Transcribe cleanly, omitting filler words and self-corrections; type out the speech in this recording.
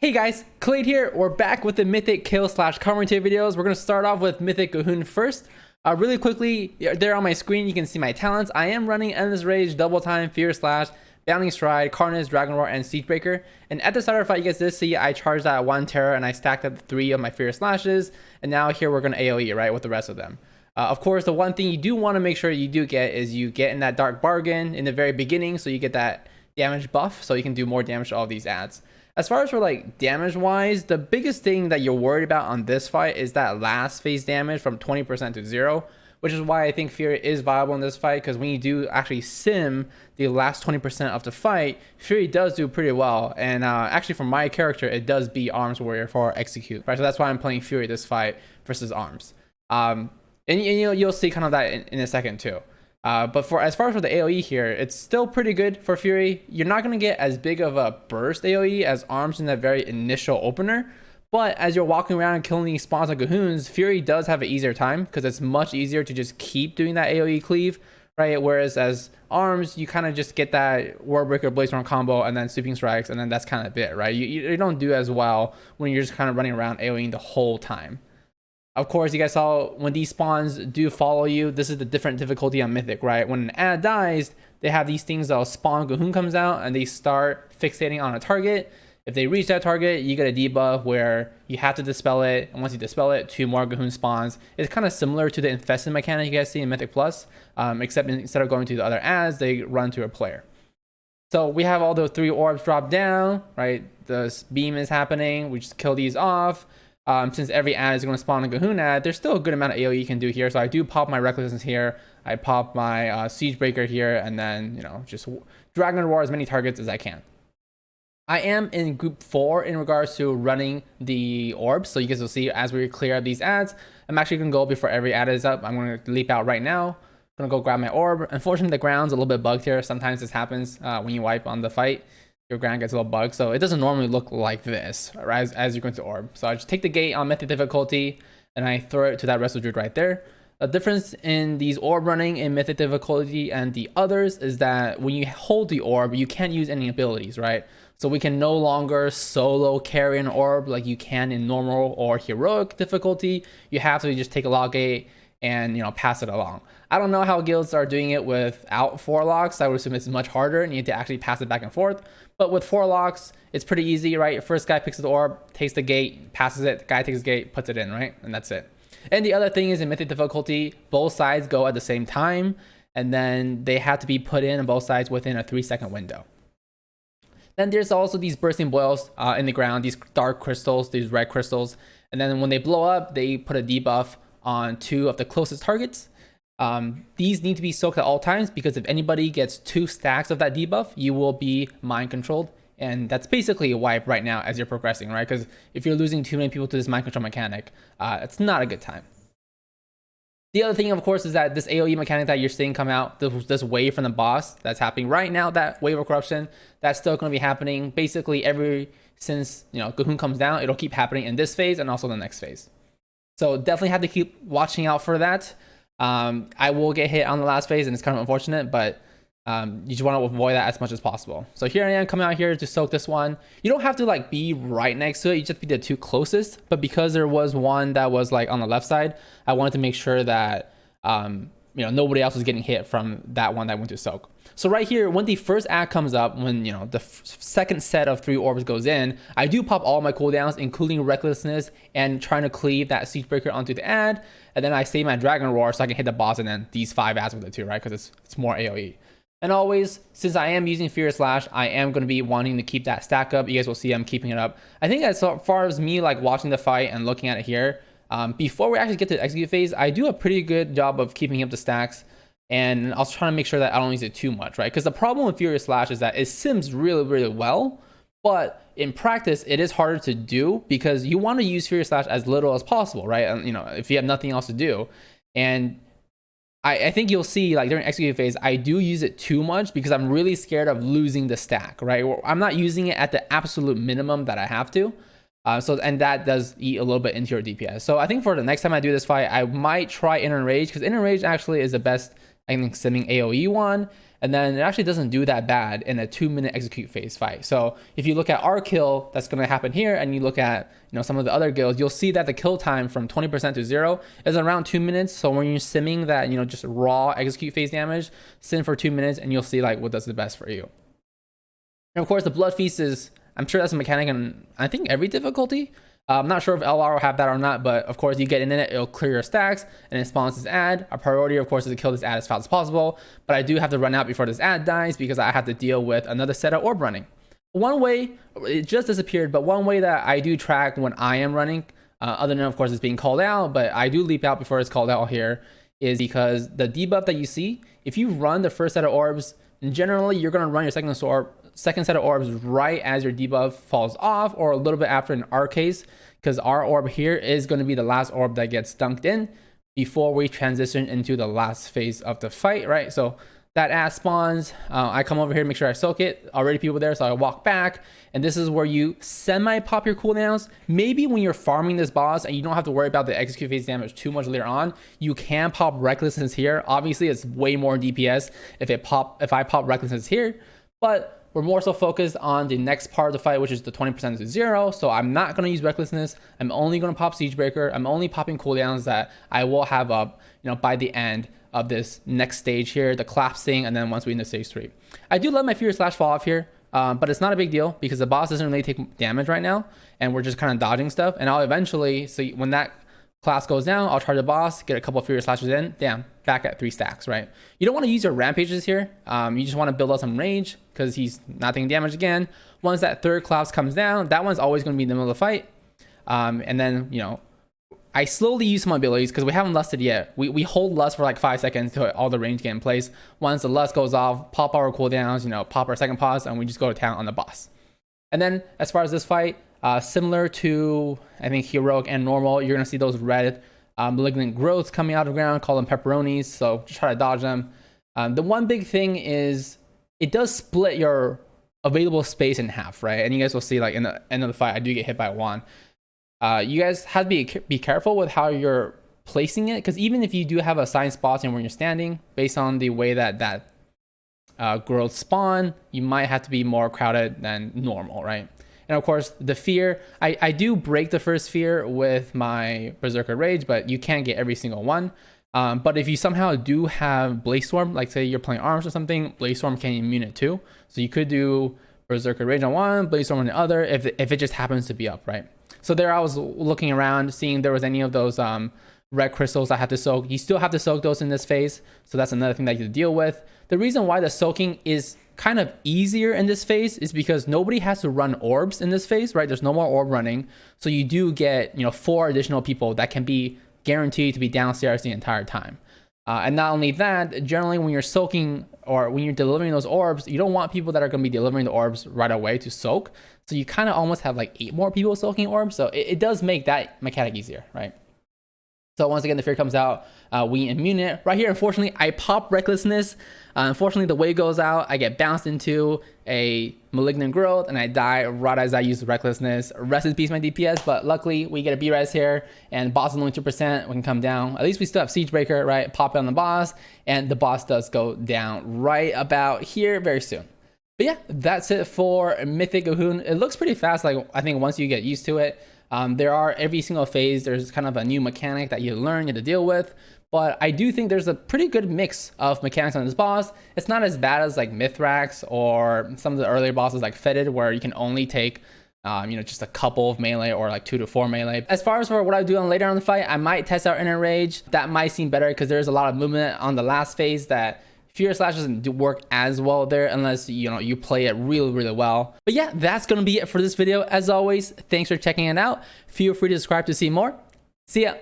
Hey guys, Kelade here. We're back with the Mythic kill slash commentary videos. We're going to start off with Mythic Gahun first. Really quickly, there on my screen, you can see my talents. I am running Endless Rage, Double Time, Fear Slash, Bounding Stride, Carnage, Dragon Roar, and Siegebreaker. And at the start of the fight, you guys did see I charged that 1 Terra and I stacked up 3 of my Fear Slashes. And now here we're going to AoE, right, with the rest of them. Of course, the one thing you do want to make sure you do get is you get in that Dark Bargain in the very beginning, so you get that damage buff, so you can do more damage to all these ads. As far as for like damage wise, the biggest thing that you're worried about on this fight is that last phase damage from 20% to 0, which is why I think Fury is viable in this fight, because when you do actually sim the last 20% of the fight, Fury does do pretty well. And actually for my character, it does beat Arms Warrior for Execute, right? So that's why I'm playing Fury this fight versus Arms. And you'll see kind of that in a second too. But as far as for the AoE here, it's still pretty good for Fury. You're not going to get as big of a burst AoE as Arms in that very initial opener. But as you're walking around and killing these spawns like Gahoons, Fury does have an easier time because it's much easier to just keep doing that AoE cleave, right? Whereas as Arms, you kind of just get that Warbreaker Blazestorm combo and then Sweeping Strikes, and then that's kind of it, right? You don't do as well when you're just kind of running around AoEing the whole time. Of course, you guys saw when these spawns do follow you, this is the different difficulty on Mythic, right? When an ad dies, they have these things that'll spawn, Gahoon comes out, and they start fixating on a target. If they reach that target, you get a debuff where you have to dispel it, and once you dispel it, 2 more Gahoon spawns. It's kind of similar to the Infested mechanic you guys see in Mythic Plus, except instead of going to the other ads, they run to a player. So we have all those 3 orbs drop down, right? The beam is happening, we just kill these off. Since every ad is going to spawn a Gahoon ad, there's still a good amount of AoE you can do here. So I do pop my Recklessness here, I pop my Siegebreaker here, and then, just Dragon Roar as many targets as I can. I am in group 4 in regards to running the orbs. So you guys will see as we clear these ads, I'm actually going to go before every ad is up. I'm going to leap out right now. I'm going to go grab my orb. Unfortunately, the ground's a little bit bugged here. Sometimes this happens when you wipe on the fight. Your ground gets a little bugged, so it doesn't normally look like this, right, as you're going to orb. So I just take the gate on Mythic difficulty, and I throw it to that Wrestle Druid right there. The difference in these orb running in Mythic difficulty and the others is that when you hold the orb, you can't use any abilities, right? So we can no longer solo carry an orb like you can in normal or heroic difficulty. You have to just take a log gate and pass it along. I don't know how guilds are doing it without 4 locks. I would assume it's much harder and you need to actually pass it back and forth. But with 4 locks, it's pretty easy, right? First guy picks the orb, takes the gate, passes it, the guy takes the gate, puts it in, right? And that's it. And the other thing is in Mythic difficulty, both sides go at the same time, and then they have to be put in on both sides within a 3-second window. Then there's also these bursting boils in the ground, these dark crystals, these red crystals. And then when they blow up, they put a debuff on 2 of the closest targets. These need to be soaked at all times, because if anybody gets 2 stacks of that debuff, you will be mind controlled, and that's basically a wipe right now as you're progressing, right? Because if you're losing too many people to this mind control mechanic, it's not a good time. The other thing, of course, is that this AoE mechanic that you're seeing come out, this wave from the boss that's happening right now, that wave of corruption, that's still going to be happening basically since Gahoon comes down. It'll keep happening in this phase and also the next phase. So definitely have to keep watching out for that. I will get hit on the last phase, and it's kind of unfortunate, but you just want to avoid that as much as possible. So here I am coming out here to soak this one. You don't have to be right next to it, you just be the 2 closest, but because there was one that was on the left side, I wanted to make sure that nobody else was getting hit from that one that went to soak. So right here, when the first ad comes up, when the second set of 3 orbs goes in, I do pop all my cooldowns, including Recklessness and trying to cleave that Siegebreaker onto the ad, and then I save my Dragon Roar so I can hit the boss and then these 5 ads with it too, right? Because it's more AoE. And always, since I am using Fear Slash, I am going to be wanting to keep that stack up. You guys will see I'm keeping it up. I think as far as me watching the fight and looking at it here, before we actually get to the execute phase, I do a pretty good job of keeping up the stacks. And I was trying to make sure that I don't use it too much, right? Because the problem with Fury Slash is that it sims really, really well, but in practice, it is harder to do because you want to use Fury Slash as little as possible, right? And if you have nothing else to do. And I think you'll see during execute phase, I do use it too much because I'm really scared of losing the stack, right? I'm not using it at the absolute minimum that I have to. And that does eat a little bit into your DPS. So I think for the next time I do this fight, I might try Inner Rage, because Inner Rage actually is the best I think simming AoE one, and then it actually doesn't do that bad in a 2-minute execute phase fight. So if you look at our kill that's going to happen here, and you look at some of the other guilds, you'll see that the kill time from 20% to 0 is around 2 minutes. So when you're simming that just raw execute phase damage, sim for 2 minutes, and you'll see like what does the best for you. And of course, the Blood Feast is, I'm sure that's a mechanic in I think every difficulty. I'm not sure if LR will have that or not, but of course you get in it, it'll clear your stacks and it spawns this ad. Our priority, of course, is to kill this ad as fast as possible, but I do have to run out before this ad dies because I have to deal with another set of orb running. One way, it just disappeared, but one way that I do track when I am running, other than of course it's being called out, but I do leap out before it's called out here, is because the debuff that you see, if you run the first set of orbs, generally you're going to run your second set of orbs right as your debuff falls off, or a little bit after in our case, because our orb here is going to be the last orb that gets dunked in before we transition into the last phase of the fight, right? So that ad spawns, I come over here, make sure I soak it, already people there, so I walk back, and this is where you semi-pop your cooldowns. Maybe when you're farming this boss and you don't have to worry about the execute phase damage too much later on, you can pop Recklessness here. Obviously, it's way more DPS if I pop Recklessness here, but we're more so focused on the next part of the fight, which is the 20% to 0. So I'm not going to use Recklessness. I'm only going to pop Siegebreaker. I'm only popping cooldowns that I will have up, by the end of this next stage here, the collapsing, and then once we into stage 3. I do love my Fear / Fall Off here, but it's not a big deal because the boss doesn't really take damage right now, and we're just kind of dodging stuff. And I'll eventually, so when that class goes down, I'll charge the boss, get a couple of Furious Slashes in, damn, back at 3 stacks, right? You don't want to use your Rampages here. You just want to build up some range because he's not taking damage again. Once that third class comes down, that one's always going to be in the middle of the fight. And then, I slowly use some abilities because we haven't lusted yet. We hold lust for like 5 seconds to all the range get in place. Once the lust goes off, pop our cooldowns, pop our second pause, and we just go to town on the boss. And then as far as this fight, similar to, I think, Heroic and Normal, you're going to see those red malignant growths coming out of the ground, call them pepperonis, so just try to dodge them. The one big thing is it does split your available space in half, right? And you guys will see, like, in the end of the fight, I do get hit by one. You guys have to be careful with how you're placing it, because even if you do have assigned spots and where you're standing, based on the way that growth spawn, you might have to be more crowded than normal, right? And of course, the fear, I do break the first fear with my Berserker Rage, but you can't get every single one. But if you somehow do have Blaze Storm, like say you're playing Arms or something, Blaze Storm can immune it too. So you could do Berserker Rage on one, Blaze Storm on the other, if it just happens to be up, right? So there I was looking around, seeing if there was any of those red crystals I had to soak. You still have to soak those in this phase, so that's another thing that you have to deal with. The reason why the soaking is kind of easier in this phase is because nobody has to run orbs in this phase, right? There's no more orb running, so you do get 4 additional people that can be guaranteed to be downstairs the entire time. And not only that, generally when you're soaking or when you're delivering those orbs, you don't want people that are going to be delivering the orbs right away to soak, so you kind of almost have like 8 more people soaking orbs, so it does make that mechanic easier, right? So once again, the fear comes out, we immune it. Right here, unfortunately, I pop Recklessness. Unfortunately, the wave goes out. I get bounced into a Malignant Growth, and I die right as I use Recklessness. Rest in peace, my DPS, but luckily, we get a B-res here, and boss is only 2%. We can come down. At least we still have Siegebreaker, right? Pop it on the boss, and the boss does go down right about here very soon. But yeah, that's it for Mythic Gahun. It looks pretty fast, like I think once you get used to it. There are every single phase, there's kind of a new mechanic that you learn, you have to deal with, but I do think there's a pretty good mix of mechanics on this boss. It's not as bad as like Mithrax or some of the earlier bosses like Fetid, where you can only take just a couple of melee or like 2 to 4 melee. As far as for what I do on later on the fight, I might test out Inner Rage. That might seem better because there's a lot of movement on the last phase that Fear Slash doesn't work as well there unless you play it really, really well. But yeah, that's gonna be it for this video. As always, thanks for checking it out. Feel free to subscribe to see more. See ya.